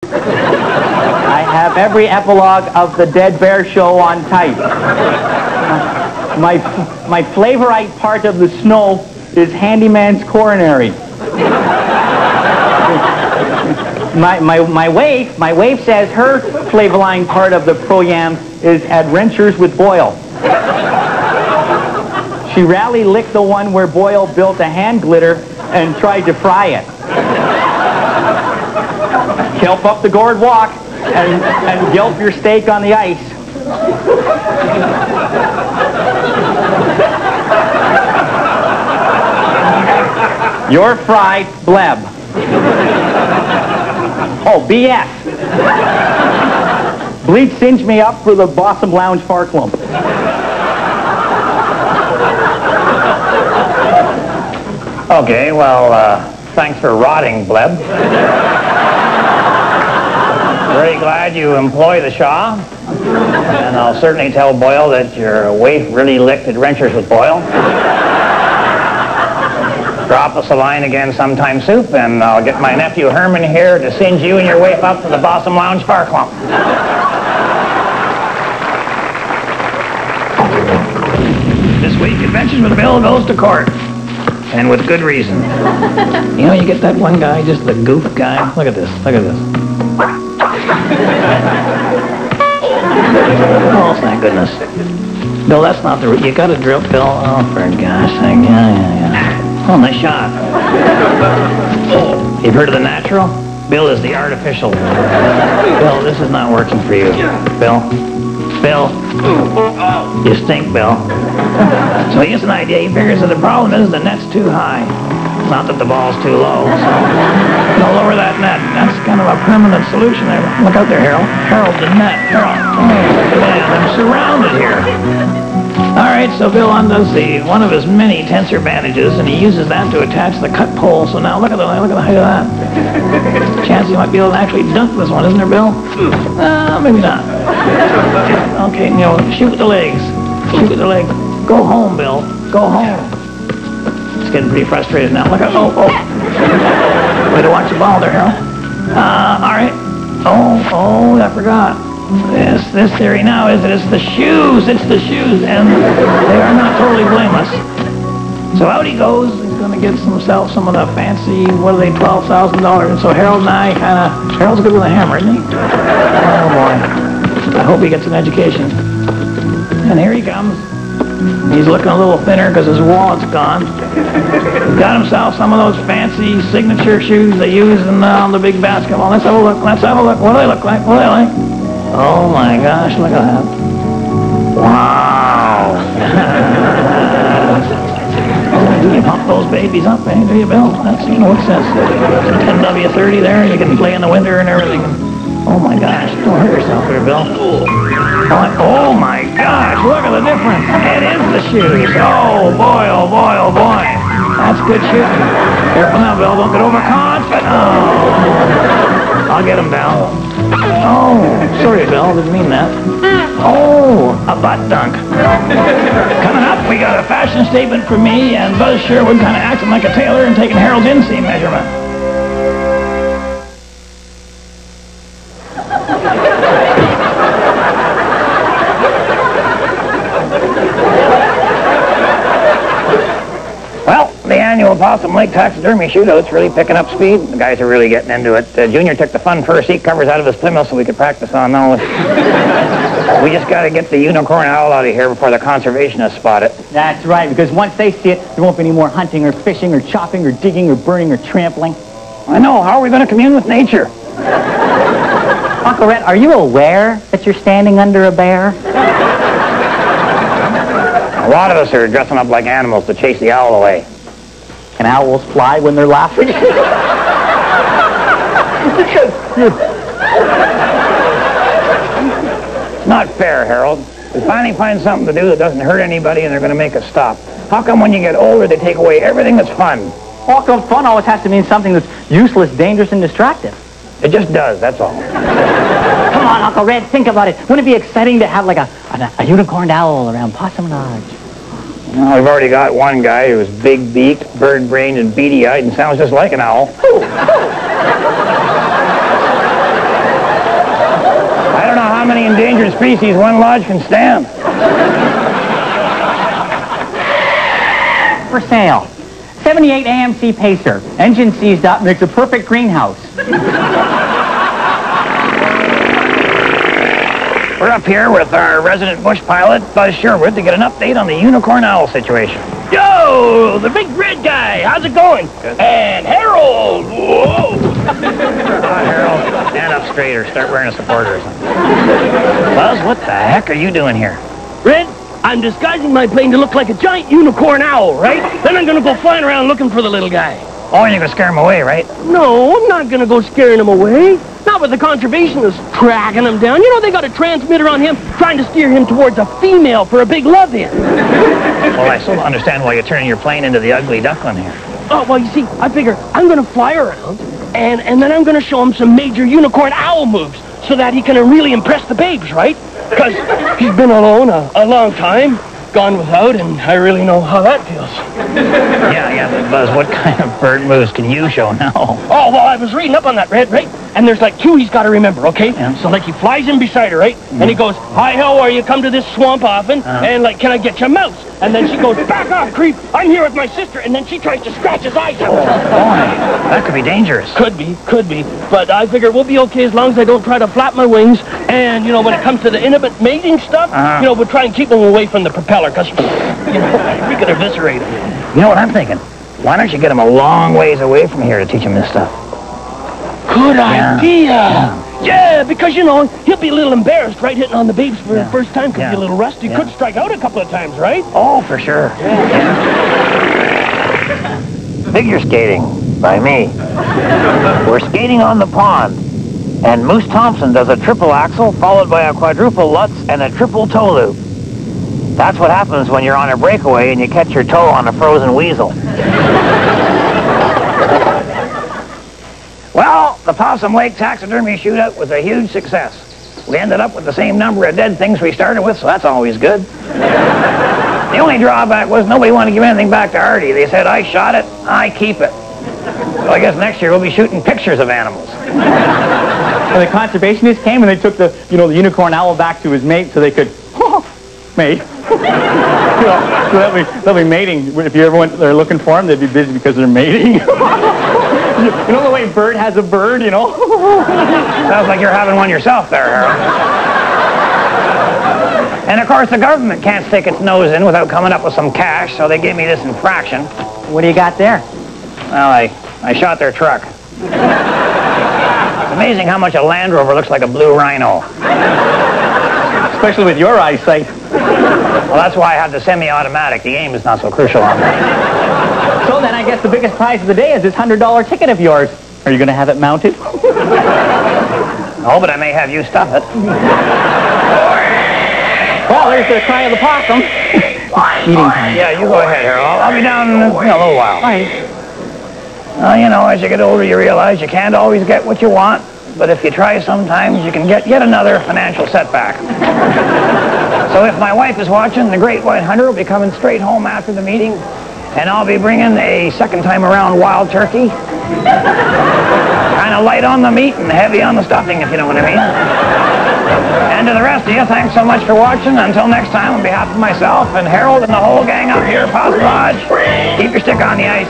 I have every epilogue of the Dead Bear Show on type. My flavorite part of the snow is Handyman's coronary. My wife says her flavorline part of the Pro-Yam is Adventures with Boyle. She rarely licked the one where Boyle built a hand glitter and tried to fry it. Kelp up the gourd walk and gulp your steak on the ice. You're fried, bleb. Oh, BS. Bleach singed me up for the Bossum Lounge Far Clump. Okay, well, thanks for rotting, bleb. Very glad you employ the Shaw. And I'll certainly tell Boyle that your wife really licked Adventures with Boyle. Drop us a line again sometime, Soup, and I'll get my nephew Herman here to send you and your wife up to the Bossum Lounge Far Clump. This week, Adventures with Bill goes to court. And with good reason. You know, you get that one guy, just the goof guy. Look at this, look at this. Oh, thank goodness. Bill, that's not the... You got to drill, Bill. Oh, for gosh sake. Yeah. Oh, nice shot. You've heard of the natural? Bill is the artificial. Bill, this is not working for you. Bill. Bill. You stink, Bill. So he has an idea. He figures that the problem is the net's too high. Not that the ball's too low. So lower that net. That's kind of a permanent solution there. Look out there, Harold. Harold, the net. Harold. Oh, man, I'm surrounded here. All right, so Bill undoes one of his many tensor bandages, and he uses that to attach the cut pole. So now look at the height of that. Chance he might be able to actually dunk this one, isn't there, Bill? Maybe not. Okay, you know, shoot with the legs. Shoot with the legs. Go home, Bill. Go home. It's getting pretty frustrated now. Look at, oh. Way to watch the ball there, Harold. All right. Oh, I forgot. This theory now is that it's the shoes, and they are not totally blameless. So out he goes. He's going to get himself some of the fancy, what are they, $12,000. And so Harold and I Harold's good with a hammer, isn't he? Oh, boy. I hope he gets an education. And here he comes. He's looking a little thinner because his wallet's gone. Got himself some of those fancy signature shoes they use on the big basketball. Let's have a look. What do they look like? Oh my gosh, look at that. Wow. Do you pump those babies up, eh? Do you, Bill? That's, you know, what's that? 10W30 there. You can play in the winter and everything. Oh my gosh, don't hurt yourself there, Bill. Oh my gosh, look at the difference. It is the shoes. Oh boy. That's good shooting. Careful now, Bill. Don't get overconfident. Oh. I'll get him down. Oh, sorry, Bill. Didn't mean that. Oh, a butt dunk. Coming up, we got a fashion statement from me and Buzz Sherwood kind of acting like a tailor and taking Harold's inseam measurement. Annual Possum Lake Taxidermy Shootout's really picking up speed. The guys are really getting into it. Junior took the fun fur seat covers out of his Plymouth so we could practice on those. We just got to get the unicorn owl out of here before the conservationists spot it. That's right, because once they see it, there won't be any more hunting or fishing or chopping or digging or burning or trampling. I know. How are we going to commune with nature? Uncle Red, are you aware that you're standing under a bear? A lot of us are dressing up like animals to chase the owl away. Can owls fly when they're laughing? It's not fair, Harold. We finally find something to do that doesn't hurt anybody and they're going to make us stop. How come when you get older they take away everything that's fun? How come fun always has to mean something that's useless, dangerous, and distracting? It just does, that's all. Come on, Uncle Red, think about it. Wouldn't it be exciting to have like a unicorned owl around Possum Lodge? Well, we've already got one guy who's big-beaked, bird-brained, and beady-eyed and sounds just like an owl. species one lodge can stand. For sale. 78 AMC Pacer. Engine seized up, makes a perfect greenhouse. We're up here with our resident bush pilot, Buzz Sherwood, to get an update on the unicorn owl situation. Yo, the big red guy, how's it going? Good. And Harold, whoa! Harold, stand up straight or start wearing a supporter or something. Buzz, what the heck are you doing here? Red, I'm disguising my plane to look like a giant unicorn owl, right? Then I'm gonna go flying around looking for the little guy. Oh, and you're gonna scare him away, right? No, I'm not gonna go scaring him away. Not with the conservationists tracking him down. You know, they got a transmitter on him trying to steer him towards a female for a big love-in. Well, I still don't understand why you're turning your plane into the ugly duckling here. Oh, well, you see, I figure I'm gonna fly around, and then I'm gonna show him some major unicorn owl moves so that he can really impress the babes, right? Because he's been alone a long time, gone without, and I really know how that feels. Yeah, but Buzz, what kind of bird moves can you show now? Oh, well, I was reading up on that, Red, right? And there's like two he's got to remember, okay? Yeah. So, like, he flies in beside her, right? And he goes, hi, how are you? Come to this swamp often? And, like, can I get you a mouse? And then she goes, back off, creep. I'm here with my sister. And then she tries to scratch his eyes out. Boy, that could be dangerous. Could be. But I figure we'll be okay as long as I don't try to flap my wings. And, you know, when it comes to the intimate mating stuff, you know, we'll try and keep them away from the propeller because, you know, we could eviscerate them. You know what I'm thinking? Why don't you get him a long ways away from here to teach him this stuff? Good idea. Yeah, because, you know, he'll be a little embarrassed, right, hitting on the babes for the first time. Could be a little rusty. Could strike out a couple of times, right? Oh, for sure. Figure skating by me. We're skating on the pond, and Moose Thompson does a triple axel followed by a quadruple lutz and a triple toe loop. That's what happens when you're on a breakaway and you catch your toe on a frozen weasel. Well, the Possum Lake taxidermy shootout was a huge success. We ended up with the same number of dead things we started with, so that's always good. The only drawback was nobody wanted to give anything back to Artie. They said, I shot it, I keep it. So I guess next year we'll be shooting pictures of animals. And the conservationists came and they took the unicorn owl back to his mate so they could mate. So they'll be mating. If you ever went there looking for them, they'd be busy because they're mating. You know the way bird has a bird, Sounds like you're having one yourself there, Harold. And of course the government can't stick its nose in without coming up with some cash, so they gave me this infraction. What do you got there? Well, I shot their truck. It's amazing how much a Land Rover looks like a blue rhino. Especially with your eyesight. Well, that's why I have the semi-automatic. The aim is not so crucial on that. So then I guess the biggest prize of the day is this $100 ticket of yours. Are you going to have it mounted? Oh, but I may have you stuff it. Well, there's the cry of the possum. Eating time. Yeah, you go ahead, Harold. I'll be down in a little while. All right. Well, you know, as you get older, you realize you can't always get what you want, but if you try sometimes, you can get yet another financial setback. So if my wife is watching, the Great White Hunter will be coming straight home after the meeting, and I'll be bringing a second time around wild turkey. Kind of light on the meat and heavy on the stuffing, if you know what I mean. And to the rest of you, thanks so much for watching. Until next time, on behalf of myself and Harold and the whole gang up here at Possum Lodge, keep your stick on the ice.